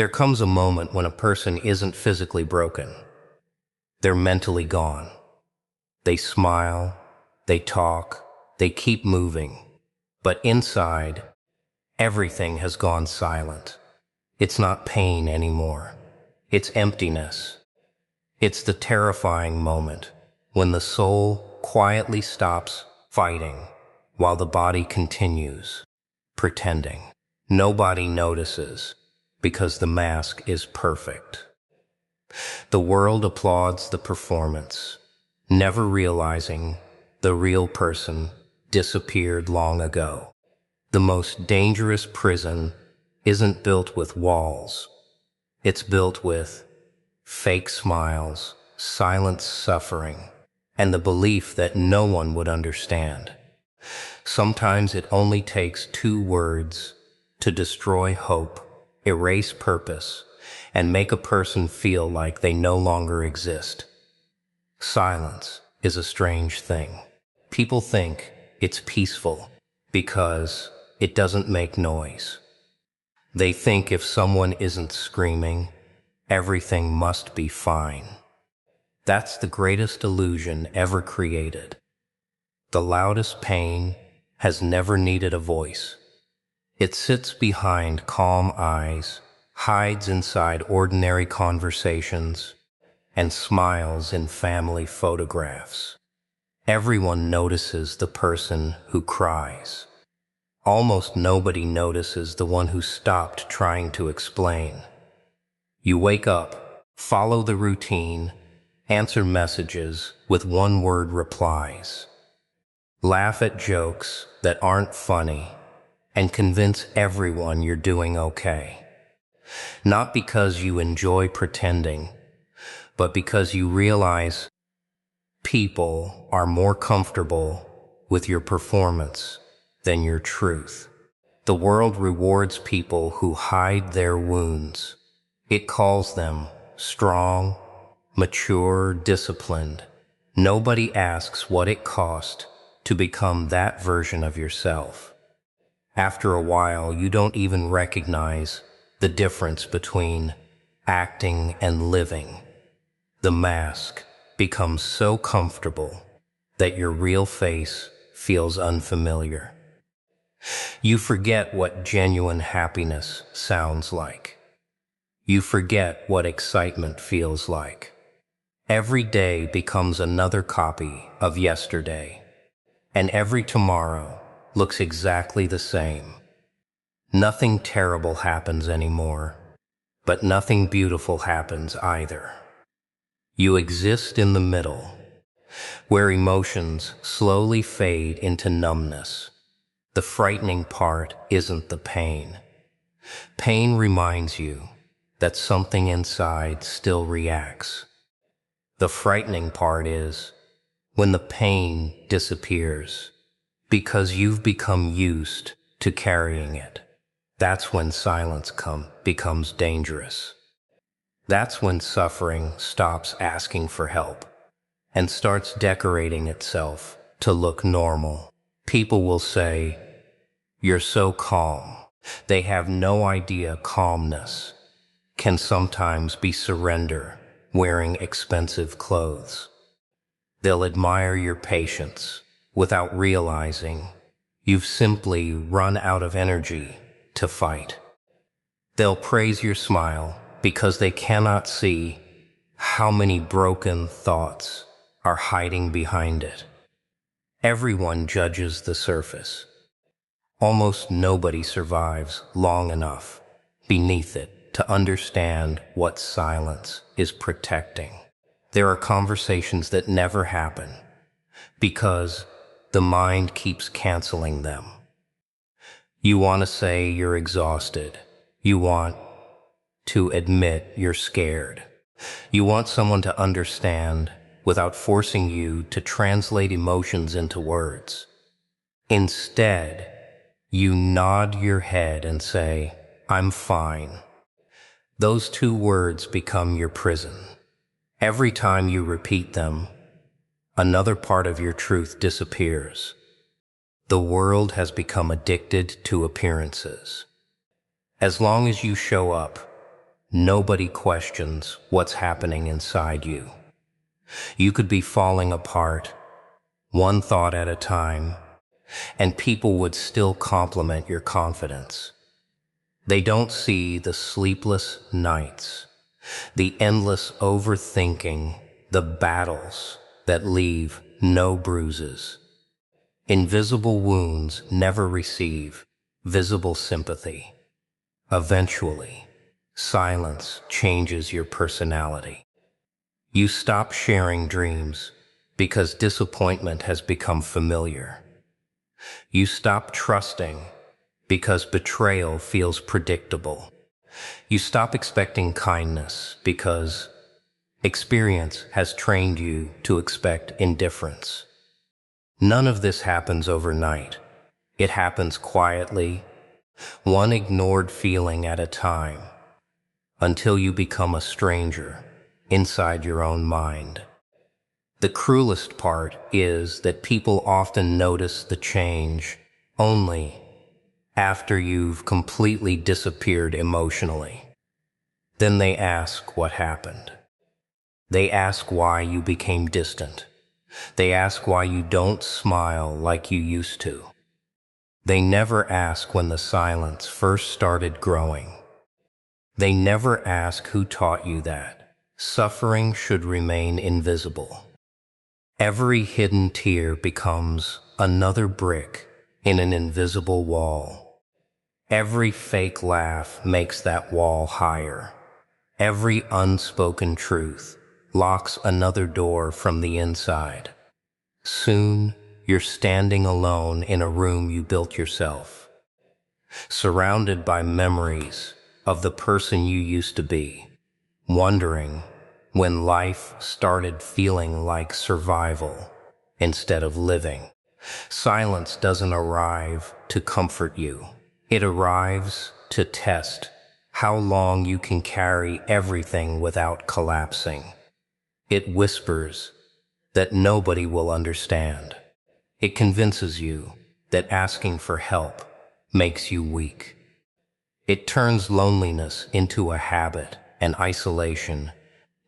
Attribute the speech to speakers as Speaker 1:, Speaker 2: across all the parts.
Speaker 1: There comes a moment when a person isn't physically broken. They're mentally gone. They smile, they talk, they keep moving. But inside, everything has gone silent. It's not pain anymore. It's emptiness. It's the terrifying moment when the soul quietly stops fighting while the body continues pretending. Nobody notices because the mask is perfect. The world applauds the performance, never realizing the real person disappeared long ago. The most dangerous prison isn't built with walls. It's built with fake smiles, silent suffering, and the belief that no one would understand. Sometimes it only takes 2 words to destroy hope, erase purpose, and make a person feel like they no longer exist. Silence is a strange thing. People think it's peaceful because it doesn't make noise. They think if someone isn't screaming, everything must be fine. That's the greatest illusion ever created. The loudest pain has never needed a voice. It sits behind calm eyes, hides inside ordinary conversations, and smiles in family photographs. Everyone notices the person who cries. Almost nobody notices the one who stopped trying to explain. You wake up, follow the routine, answer messages with 1-word replies, laugh at jokes that aren't funny, and convince everyone you're doing okay. Not because you enjoy pretending, but because you realize people are more comfortable with your performance than your truth. The world rewards people who hide their wounds. It calls them strong, mature, disciplined. Nobody asks what it cost to become that version of yourself. After a while, you don't even recognize the difference between acting and living. The mask becomes so comfortable that your real face feels unfamiliar. You forget what genuine happiness sounds like. You forget what excitement feels like. Every day becomes another copy of yesterday, and every tomorrow looks exactly the same. Nothing terrible happens anymore, but nothing beautiful happens either. You exist in the middle, where emotions slowly fade into numbness. The frightening part isn't the pain. Pain reminds you that something inside still reacts. The frightening part is when the pain disappears because you've become used to carrying it. That's when silence becomes dangerous. That's when suffering stops asking for help and starts decorating itself to look normal. People will say, "You're so calm." They have no idea calmness can sometimes be surrender wearing expensive clothes. They'll admire your patience without realizing you've simply run out of energy to fight. They'll praise your smile because they cannot see how many broken thoughts are hiding behind it. Everyone judges the surface. Almost nobody survives long enough beneath it to understand what silence is protecting. There are conversations that never happen because the mind keeps canceling them. You want to say you're exhausted. You want to admit you're scared. You want someone to understand without forcing you to translate emotions into words. Instead, you nod your head and say, "I'm fine." Those 2 words become your prison. Every time you repeat them, another part of your truth disappears. The world has become addicted to appearances. As long as you show up, Nobody questions what's happening inside you. You could be falling apart, one thought at a time, and people would still compliment your confidence. They don't see the sleepless nights, the endless overthinking, the battles that leave no bruises. Invisible wounds never receive visible sympathy. Eventually, silence changes your personality. You stop sharing dreams because disappointment has become familiar. You stop trusting because betrayal feels predictable. You stop expecting kindness because experience has trained you to expect indifference. None of this happens overnight. It happens quietly, one ignored feeling at a time, until you become a stranger inside your own mind. The cruelest part is that people often notice the change only after you've completely disappeared emotionally. Then they ask what happened. They ask why you became distant. They ask why you don't smile like you used to. They never ask when the silence first started growing. They never ask who taught you that suffering should remain invisible. Every hidden tear becomes another brick in an invisible wall. Every fake laugh makes that wall higher. Every unspoken truth locks another door from the inside. Soon, you're standing alone in a room you built yourself, surrounded by memories of the person you used to be, wondering when life started feeling like survival instead of living. Silence doesn't arrive to comfort you. It arrives to test how long you can carry everything without collapsing. It whispers that nobody will understand. It convinces you that asking for help makes you weak. It turns loneliness into a habit and isolation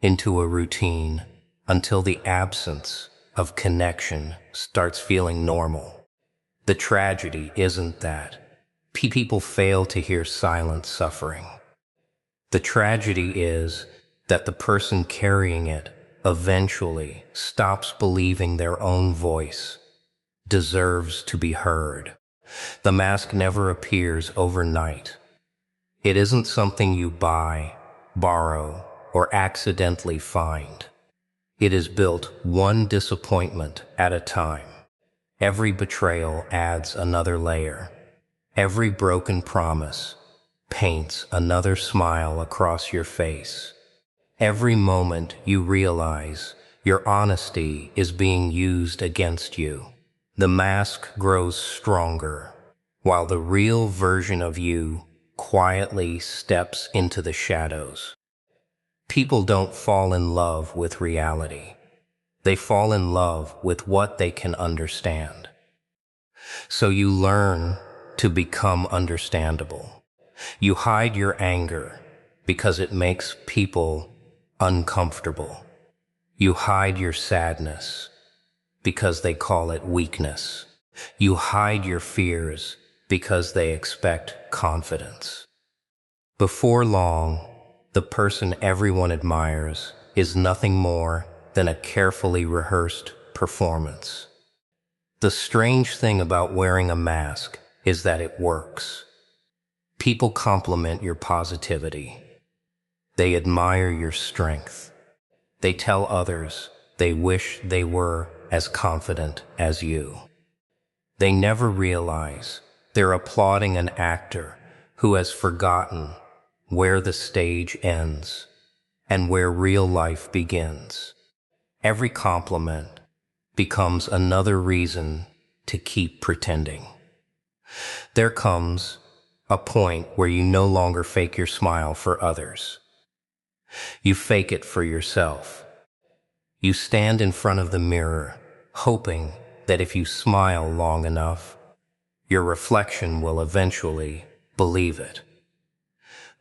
Speaker 1: into a routine until the absence of connection starts feeling normal. The tragedy isn't that people fail to hear silent suffering. The tragedy is that the person carrying it eventually stops believing their own voice deserves to be heard. The mask never appears overnight. It isn't something you buy, borrow, or accidentally find. It is built one disappointment at a time. Every betrayal adds another layer. Every broken promise paints another smile across your face. Every moment you realize your honesty is being used against you, the mask grows stronger, while the real version of you quietly steps into the shadows. People don't fall in love with reality. They fall in love with what they can understand. So you learn to become understandable. You hide your anger because it makes people uncomfortable. You hide your sadness because they call it weakness. You hide your fears because they expect confidence. Before long, the person everyone admires is nothing more than a carefully rehearsed performance. The strange thing about wearing a mask is that it works. People compliment your positivity. They admire your strength. They tell others they wish they were as confident as you. They never realize they're applauding an actor who has forgotten where the stage ends and where real life begins. Every compliment becomes another reason to keep pretending. There comes a point where you no longer fake your smile for others. You fake it for yourself. You stand in front of the mirror, hoping that if you smile long enough, your reflection will eventually believe it.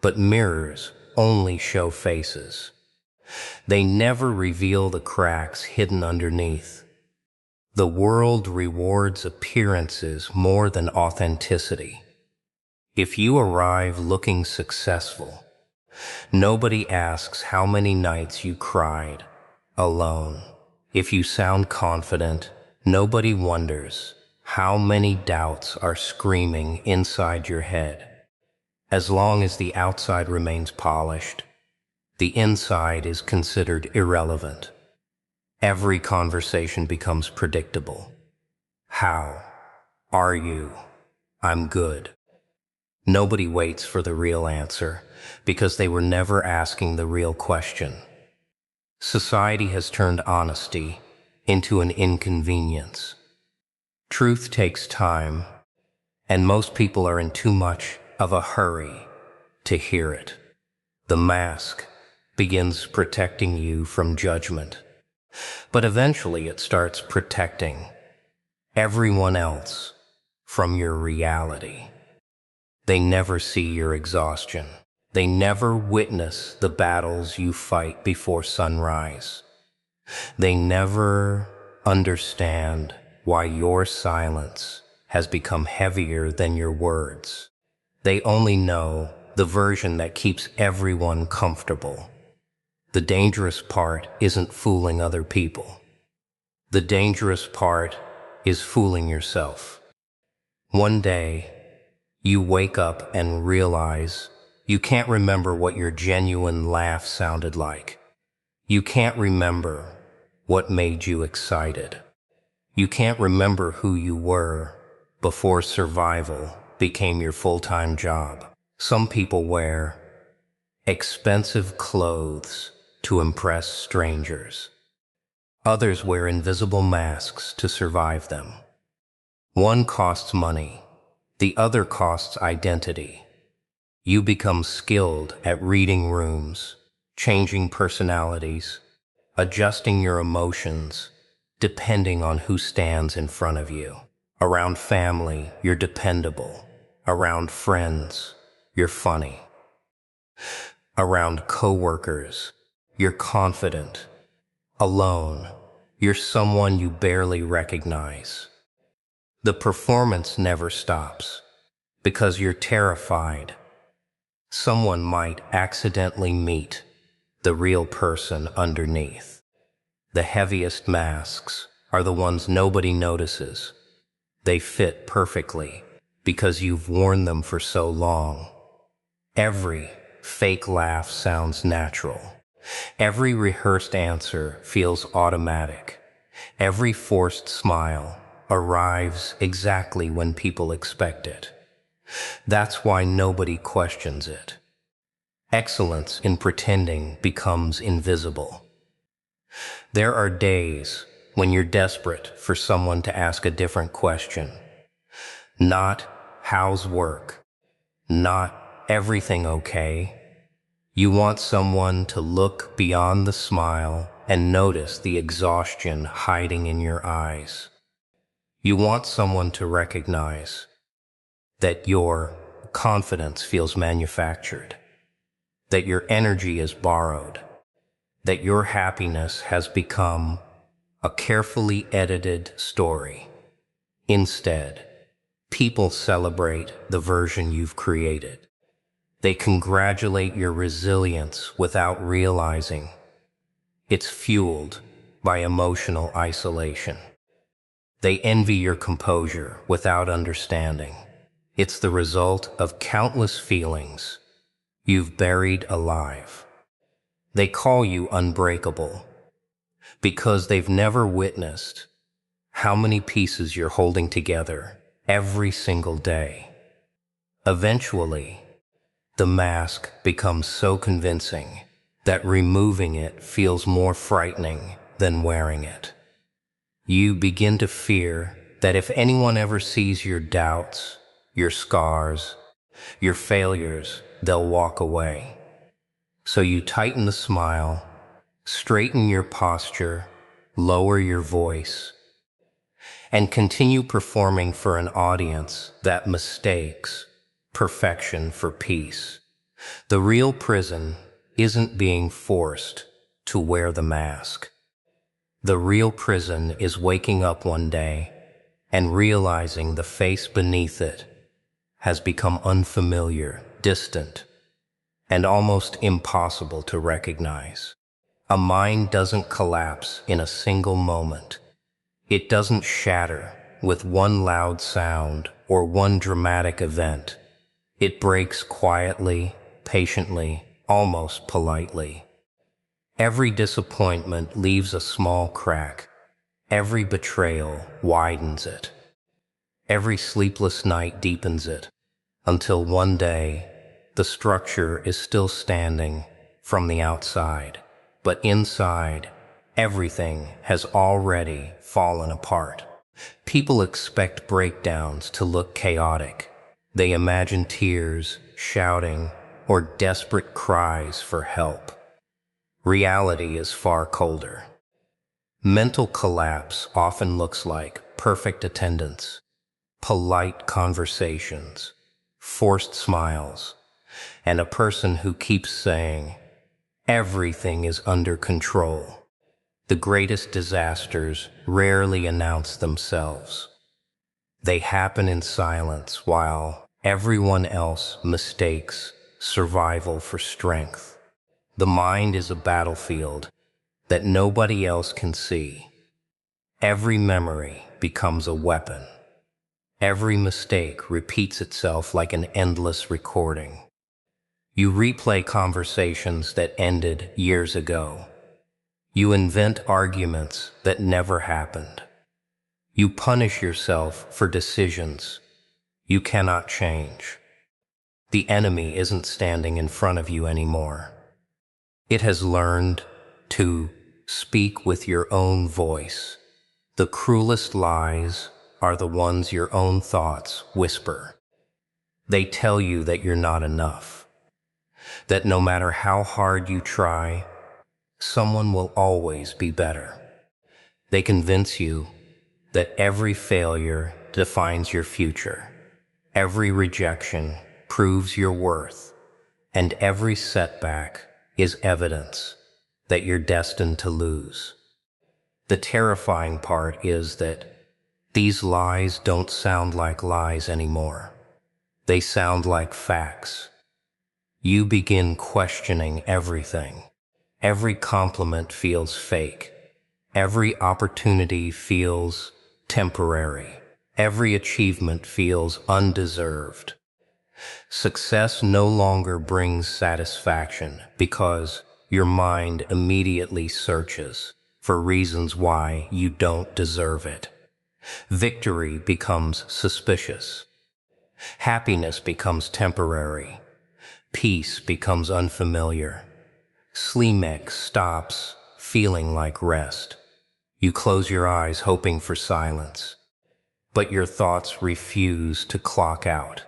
Speaker 1: But mirrors only show faces. They never reveal the cracks hidden underneath. The world rewards appearances more than authenticity. If you arrive looking successful, nobody asks how many nights you cried alone. If you sound confident, nobody wonders how many doubts are screaming inside your head. As long as the outside remains polished, the inside is considered irrelevant. Every conversation becomes predictable. How are you? I'm good. Nobody waits for the real answer because they were never asking the real question. Society has turned honesty into an inconvenience. Truth takes time, and most people are in too much of a hurry to hear it. The mask begins protecting you from judgment, but eventually it starts protecting everyone else from your reality. They never see your exhaustion. They never witness the battles you fight before sunrise. They never understand why your silence has become heavier than your words. They only know the version that keeps everyone comfortable. The dangerous part isn't fooling other people. The dangerous part is fooling yourself. One day, you wake up and realize you can't remember what your genuine laugh sounded like. You can't remember what made you excited. You can't remember who you were before survival became your full-time job. Some people wear expensive clothes to impress strangers. Others wear invisible masks to survive them. One costs money, the other costs identity. You become skilled at reading rooms, changing personalities, adjusting your emotions, depending on who stands in front of you. Around family, you're dependable. Around friends, you're funny. Around coworkers, you're confident. Alone, you're someone you barely recognize. The performance never stops because you're terrified someone might accidentally meet the real person underneath. The heaviest masks are the ones nobody notices. They fit perfectly because you've worn them for so long. Every fake laugh sounds natural. Every rehearsed answer feels automatic. Every forced smile arrives exactly when people expect it. That's why nobody questions it. Excellence in pretending becomes invisible. There are days when you're desperate for someone to ask a different question. Not, how's work? Not, everything okay? You want someone to look beyond the smile and notice the exhaustion hiding in your eyes. You want someone to recognize that your confidence feels manufactured, that your energy is borrowed, that your happiness has become a carefully edited story. Instead, people celebrate the version you've created. They congratulate your resilience without realizing it's fueled by emotional isolation. They envy your composure without understanding. It's the result of countless feelings you've buried alive. They call you unbreakable because they've never witnessed how many pieces you're holding together every single day. Eventually, the mask becomes so convincing that removing it feels more frightening than wearing it. You begin to fear that if anyone ever sees your doubts, your scars, your failures, they'll walk away. So you tighten the smile, straighten your posture, lower your voice, and continue performing for an audience that mistakes perfection for peace. The real prison isn't being forced to wear the mask. The real prison is waking up one day and realizing the face beneath it has become unfamiliar, distant, and almost impossible to recognize. A mind doesn't collapse in a single moment. It doesn't shatter with one loud sound or one dramatic event. It breaks quietly, patiently, almost politely. Every disappointment leaves a small crack. Every betrayal widens it. Every sleepless night deepens it, until one day the structure is still standing from the outside, but inside everything has already fallen apart. People expect breakdowns to look chaotic. They imagine tears, shouting, or desperate cries for help. Reality is far colder. Mental collapse often looks like perfect attendance, polite conversations, forced smiles, and a person who keeps saying, "Everything is under control." The greatest disasters rarely announce themselves. They happen in silence while everyone else mistakes survival for strength. The mind is a battlefield that nobody else can see. Every memory becomes a weapon. Every mistake repeats itself like an endless recording. You replay conversations that ended years ago. You invent arguments that never happened. You punish yourself for decisions you cannot change. The enemy isn't standing in front of you anymore. It has learned to speak with your own voice. The cruelest lies are the ones your own thoughts whisper. They tell you that you're not enough, that no matter how hard you try, someone will always be better. They convince you that every failure defines your future, every rejection proves your worth, and every setback is evidence that you're destined to lose. The terrifying part is that these lies don't sound like lies anymore. They sound like facts. You begin questioning everything. Every compliment feels fake. Every opportunity feels temporary. Every achievement feels undeserved. Success no longer brings satisfaction because your mind immediately searches for reasons why you don't deserve it. Victory becomes suspicious. Happiness becomes temporary. Peace becomes unfamiliar. Sleep stops feeling like rest. You close your eyes hoping for silence, but your thoughts refuse to clock out.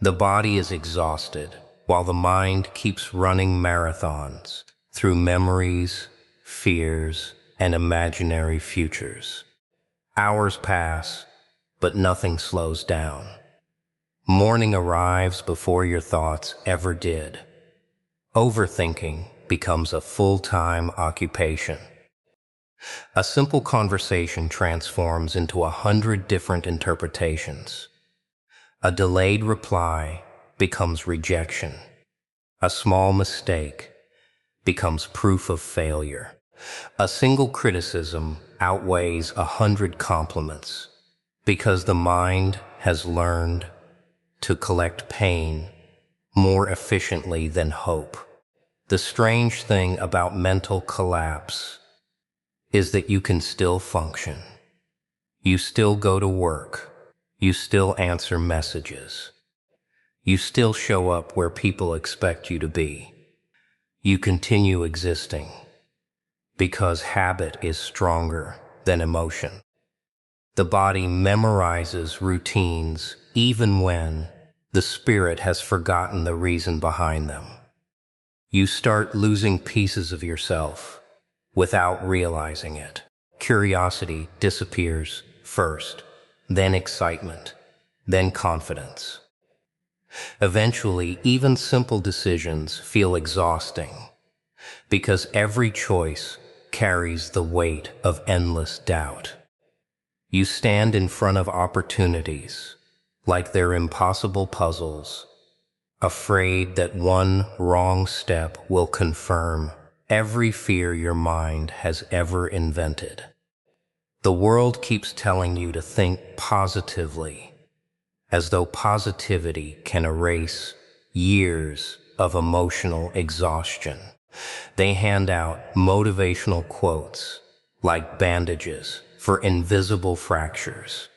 Speaker 1: The body is exhausted, while the mind keeps running marathons through memories, fears, and imaginary futures. Hours pass, but nothing slows down. Morning arrives before your thoughts ever did. Overthinking becomes a full-time occupation. A simple conversation transforms into 100 different interpretations. A delayed reply becomes rejection. A small mistake becomes proof of failure. A single criticism outweighs 100 compliments because the mind has learned to collect pain more efficiently than hope. The strange thing about mental collapse is that you can still function. You still go to work. You still answer messages. You still show up where people expect you to be. You continue existing because habit is stronger than emotion. The body memorizes routines even when the spirit has forgotten the reason behind them. You start losing pieces of yourself without realizing it. Curiosity disappears first, then excitement, then confidence. Eventually, even simple decisions feel exhausting because every choice carries the weight of endless doubt. You stand in front of opportunities like they're impossible puzzles, afraid that one wrong step will confirm every fear your mind has ever invented. The world keeps telling you to think positively, as though positivity can erase years of emotional exhaustion. They hand out motivational quotes like bandages for invisible fractures.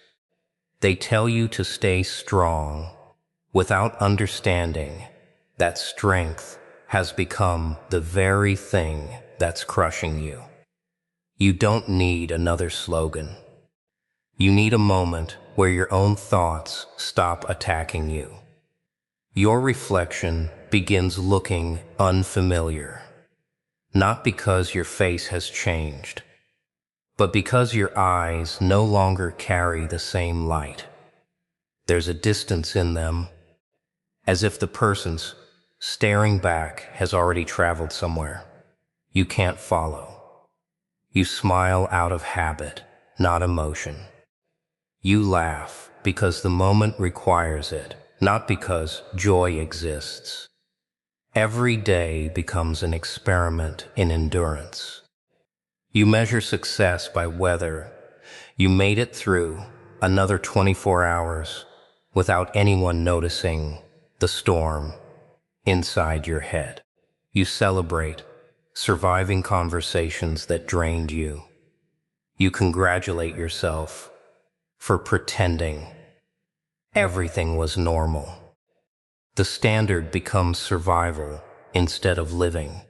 Speaker 1: They tell you to stay strong without understanding that strength has become the very thing that's crushing you. You don't need another slogan. You need a moment where your own thoughts stop attacking you. Your reflection begins looking unfamiliar, not because your face has changed, but because your eyes no longer carry the same light. There's a distance in them, as if the person's staring back has already traveled somewhere you can't follow. You smile out of habit, not emotion. You laugh because the moment requires it, not because joy exists. Every day becomes an experiment in endurance. You measure success by whether you made it through another 24 hours without anyone noticing the storm inside your head. You celebrate surviving conversations that drained you. You congratulate yourself for pretending everything was normal. The standard becomes survival instead of living.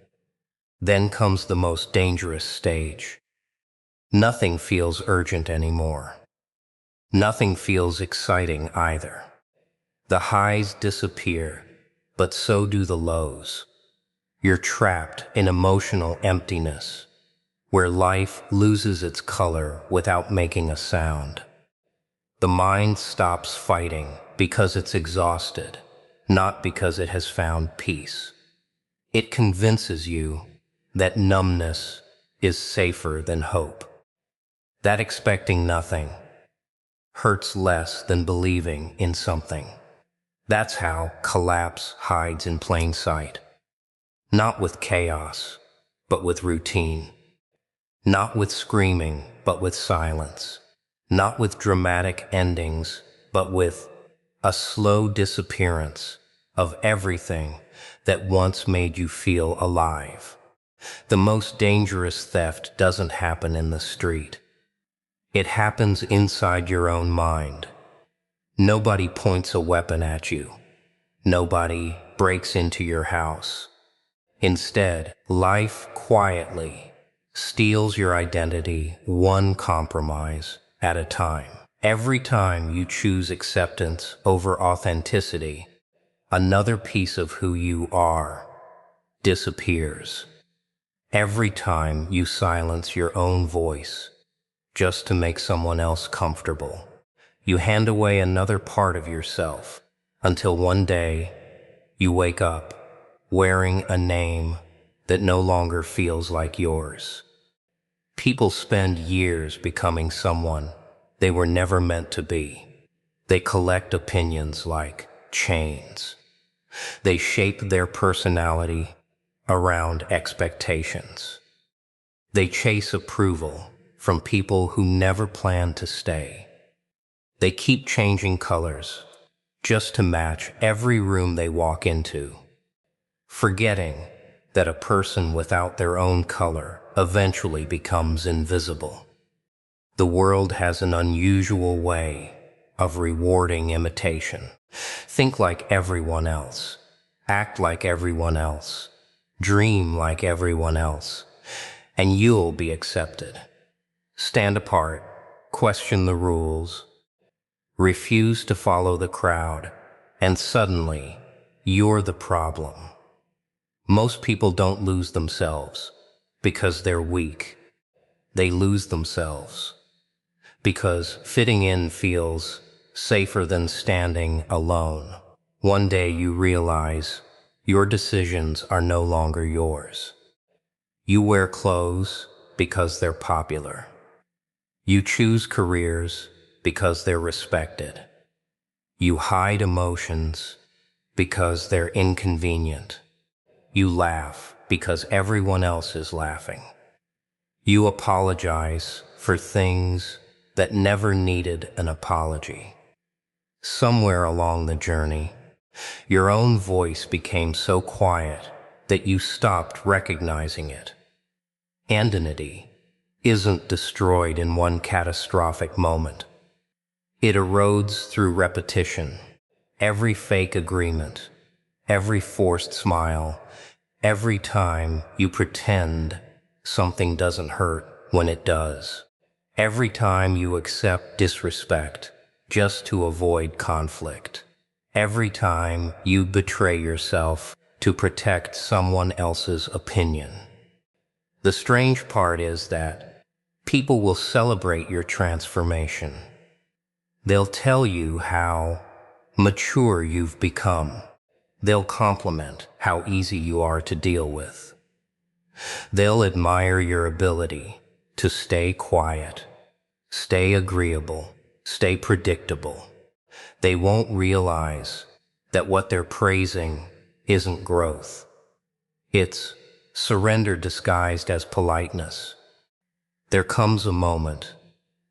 Speaker 1: Then comes the most dangerous stage. Nothing feels urgent anymore. Nothing feels exciting either. The highs disappear, but so do the lows. You're trapped in emotional emptiness, where life loses its color without making a sound. The mind stops fighting because it's exhausted, not because it has found peace. It convinces you that numbness is safer than hope, that expecting nothing hurts less than believing in something. That's how collapse hides in plain sight. Not with chaos, but with routine. Not with screaming, but with silence. Not with dramatic endings, but with a slow disappearance of everything that once made you feel alive. The most dangerous theft doesn't happen in the street. It happens inside your own mind. Nobody points a weapon at you. Nobody breaks into your house. Instead, life quietly steals your identity one compromise at a time. Every time you choose acceptance over authenticity, another piece of who you are disappears. Every time you silence your own voice just to make someone else comfortable, you hand away another part of yourself until one day you wake up wearing a name that no longer feels like yours. People spend years becoming someone they were never meant to be. They collect opinions like chains. They shape their personality around expectations. They chase approval from people who never planned to stay. They keep changing colors just to match every room they walk into, forgetting that a person without their own color eventually becomes invisible. The world has an unusual way of rewarding imitation. Think like everyone else. Act like everyone else. Dream like everyone else. And you'll be accepted. Stand apart. Question the rules. Refuse to follow the crowd. And suddenly, you're the problem. Most people don't lose themselves because they're weak. They lose themselves because fitting in feels safer than standing alone. One day you realize your decisions are no longer yours. You wear clothes because they're popular. You choose careers because they're respected. You hide emotions because they're inconvenient. You laugh because everyone else is laughing. You apologize for things that never needed an apology. Somewhere along the journey, your own voice became so quiet that you stopped recognizing it. Identity isn't destroyed in one catastrophic moment. It erodes through repetition. Every fake agreement, every forced smile, every time you pretend something doesn't hurt when it does. Every time you accept disrespect just to avoid conflict. Every time you betray yourself to protect someone else's opinion. The strange part is that people will celebrate your transformation. They'll tell you how mature you've become. They'll compliment how easy you are to deal with. They'll admire your ability to stay quiet, stay agreeable, stay predictable. They won't realize that what they're praising isn't growth. It's surrender disguised as politeness. There comes a moment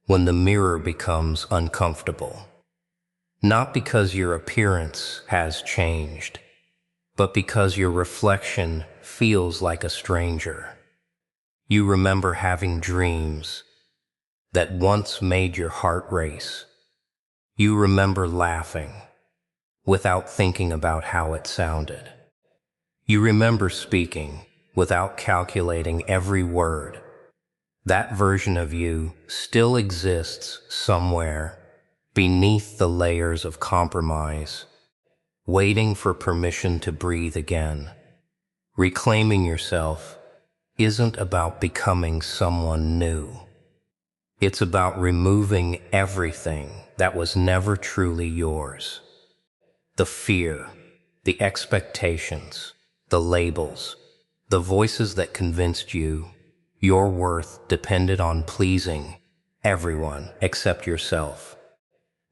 Speaker 1: when the mirror becomes uncomfortable. Not because your appearance has changed, but because your reflection feels like a stranger. You remember having dreams that once made your heart race. You remember laughing without thinking about how it sounded. You remember speaking without calculating every word. That version of you still exists somewhere beneath the layers of compromise, waiting for permission to breathe again. Reclaiming yourself isn't about becoming someone new. It's about removing everything that was never truly yours. The fear, the expectations, the labels, the voices that convinced you your worth depended on pleasing everyone except yourself.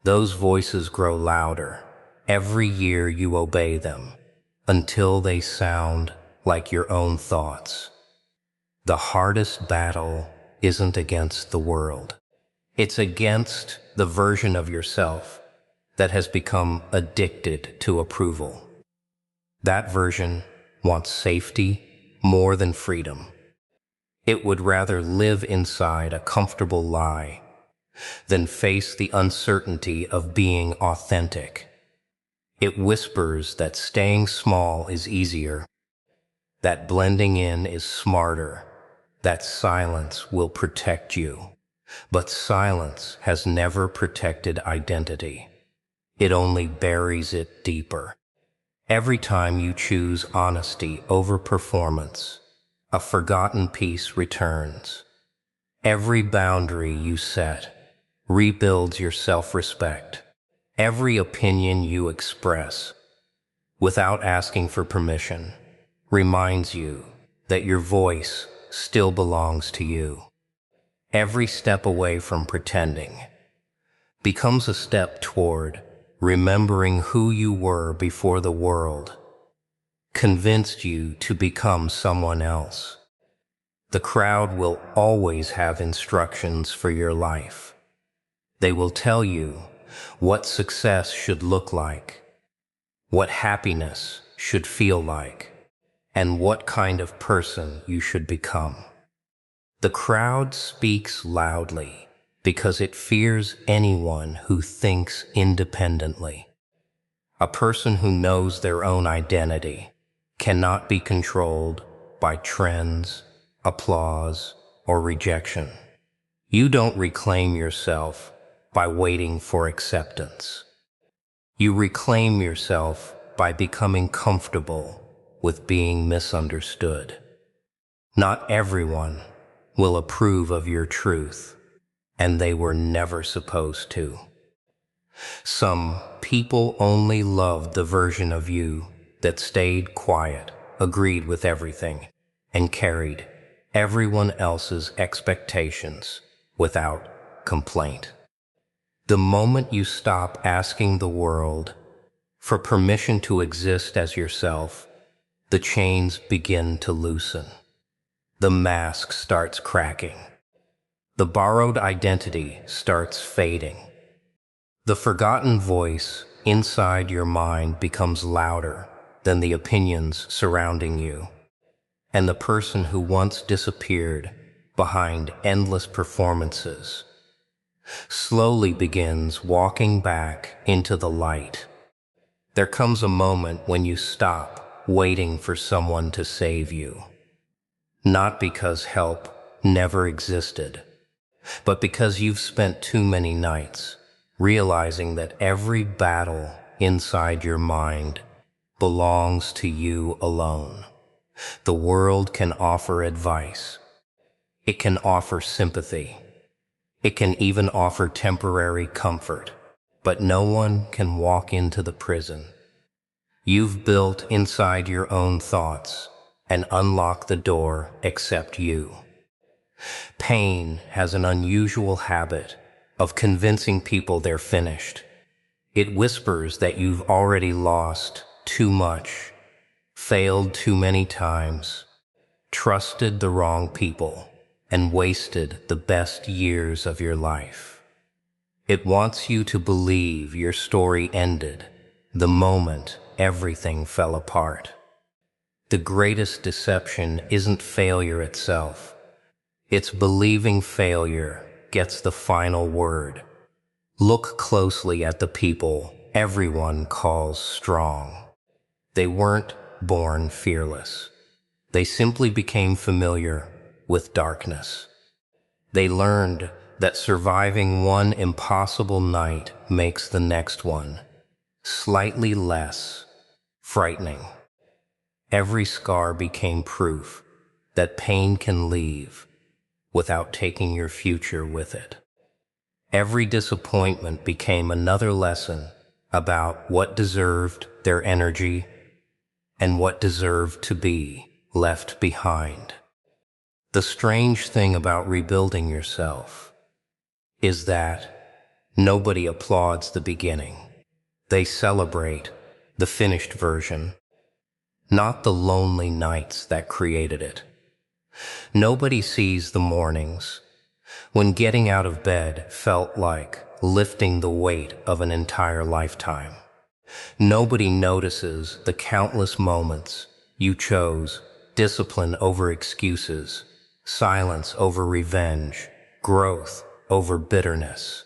Speaker 1: Those voices grow louder every year you obey them until they sound like your own thoughts. The hardest battle isn't against the world. It's against the version of yourself that has become addicted to approval. That version wants safety more than freedom. It would rather live inside a comfortable lie than face the uncertainty of being authentic. It whispers that staying small is easier, that blending in is smarter, that silence will protect you. But silence has never protected identity. It only buries it deeper. Every time you choose honesty over performance, a forgotten piece returns. Every boundary you set rebuilds your self-respect. Every opinion you express, without asking for permission, reminds you that your voice still belongs to you. Every step away from pretending becomes a step toward remembering who you were before the world convinced you to become someone else. The crowd will always have instructions for your life. They will tell you what success should look like, what happiness should feel like, and what kind of person you should become. The crowd speaks loudly because it fears anyone who thinks independently. A person who knows their own identity cannot be controlled by trends, applause, or rejection. You don't reclaim yourself by waiting for acceptance. You reclaim yourself by becoming comfortable with being misunderstood. Not everyone will approve of your truth, and they were never supposed to. Some people only loved the version of you that stayed quiet, agreed with everything, and carried everyone else's expectations without complaint. The moment you stop asking the world for permission to exist as yourself, the chains begin to loosen. The mask starts cracking. The borrowed identity starts fading. The forgotten voice inside your mind becomes louder than the opinions surrounding you, and the person who once disappeared behind endless performances slowly begins walking back into the light. There comes a moment when you stop waiting for someone to save you, not because help never existed, but because you've spent too many nights realizing that every battle inside your mind belongs to you alone. The world can offer advice. It can offer sympathy. It can even offer temporary comfort, but no one can walk into the prison you've built inside your own thoughts and unlock the door except you. Pain has an unusual habit of convincing people they're finished. It whispers that you've already lost too much, failed too many times, trusted the wrong people, and wasted the best years of your life. It wants you to believe your story ended the moment everything fell apart. The greatest deception isn't failure itself. It's believing failure gets the final word. Look closely at the people everyone calls strong. They weren't born fearless. They simply became familiar with darkness. They learned that surviving one impossible night makes the next one slightly less frightening. Every scar became proof that pain can leave without taking your future with it. Every disappointment became another lesson about what deserved their energy and what deserved to be left behind. The strange thing about rebuilding yourself is that nobody applauds the beginning. They celebrate the finished version, not the lonely nights that created it. Nobody sees the mornings when getting out of bed felt like lifting the weight of an entire lifetime. Nobody notices the countless moments you chose discipline over excuses, silence over revenge, growth over bitterness.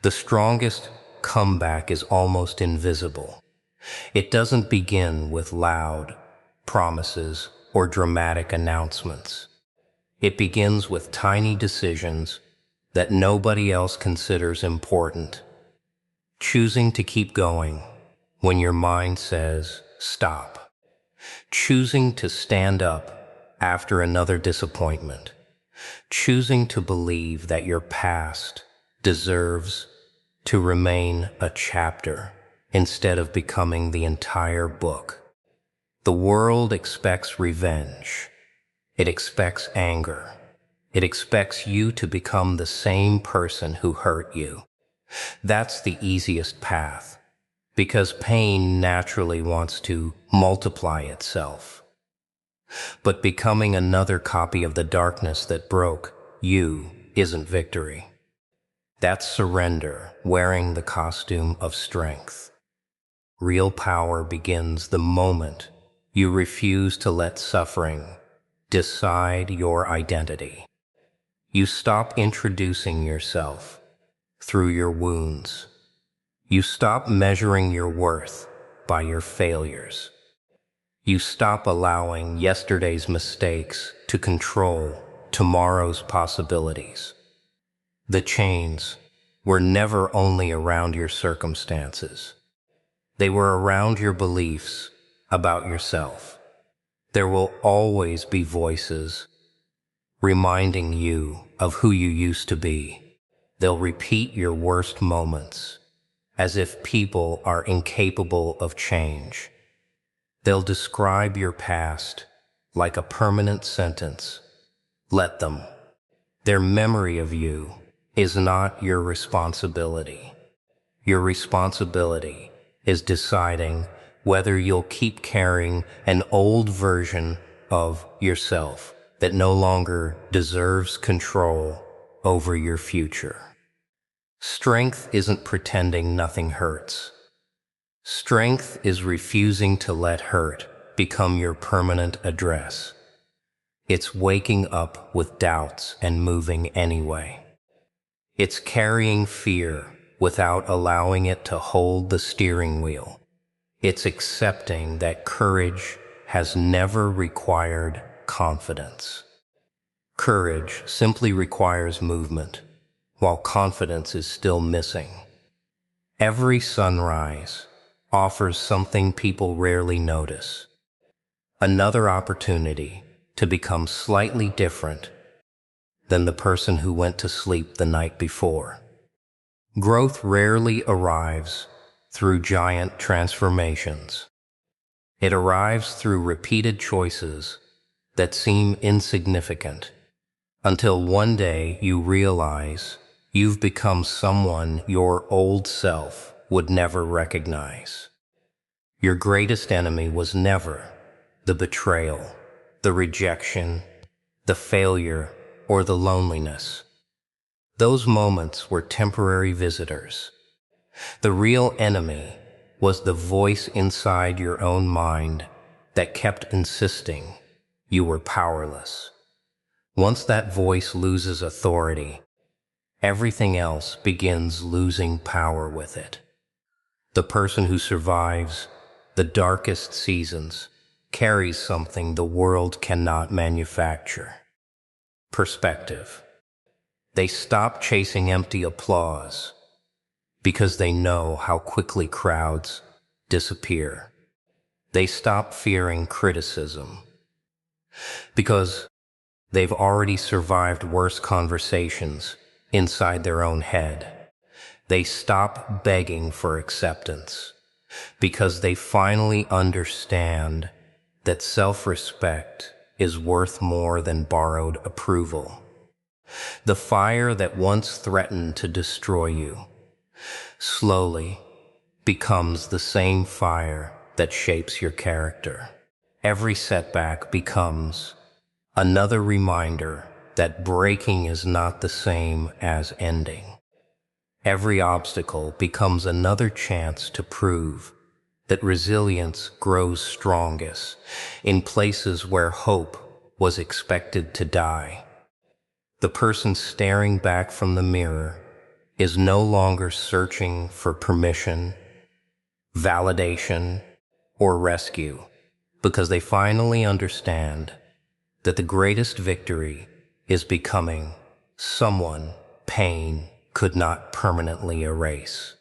Speaker 1: The strongest comeback is almost invisible. It doesn't begin with loud promises or dramatic announcements. It begins with tiny decisions that nobody else considers important. Choosing to keep going when your mind says stop. Choosing to stand up after another disappointment. Choosing to believe that your past deserves to remain a chapter instead of becoming the entire book. The world expects revenge. It expects anger. It expects you to become the same person who hurt you. That's the easiest path, because pain naturally wants to multiply itself. But becoming another copy of the darkness that broke you isn't victory. That's surrender, wearing the costume of strength. Real power begins the moment you refuse to let suffering decide your identity. You stop introducing yourself through your wounds. You stop measuring your worth by your failures. You stop allowing yesterday's mistakes to control tomorrow's possibilities. The chains were never only around your circumstances. They were around your beliefs about yourself. There will always be voices reminding you of who you used to be. They'll repeat your worst moments, as if people are incapable of change. They'll describe your past like a permanent sentence. Let them. Their memory of you is not your responsibility. Your responsibility is deciding whether you'll keep carrying an old version of yourself that no longer deserves control over your future. Strength isn't pretending nothing hurts. Strength is refusing to let hurt become your permanent address. It's waking up with doubts and moving anyway. It's carrying fear without allowing it to hold the steering wheel. It's accepting that courage has never required confidence. Courage simply requires movement, while confidence is still missing. Every sunrise offers something people rarely notice. Another opportunity to become slightly different than the person who went to sleep the night before. Growth rarely arrives through giant transformations. It arrives through repeated choices that seem insignificant until one day you realize you've become someone your old self would never recognize. Your greatest enemy was never the betrayal, the rejection, the failure, or the loneliness. Those moments were temporary visitors. The real enemy was the voice inside your own mind that kept insisting you were powerless. Once that voice loses authority, everything else begins losing power with it. The person who survives the darkest seasons carries something the world cannot manufacture: perspective. They stop chasing empty applause because they know how quickly crowds disappear. They stop fearing criticism because they've already survived worse conversations inside their own head. They stop begging for acceptance because they finally understand that self-respect is worth more than borrowed approval. The fire that once threatened to destroy you slowly becomes the same fire that shapes your character. Every setback becomes another reminder that breaking is not the same as ending. Every obstacle becomes another chance to prove that resilience grows strongest in places where hope was expected to die. The person staring back from the mirror is no longer searching for permission, validation, or rescue, because they finally understand that the greatest victory is becoming someone pain could not permanently erase.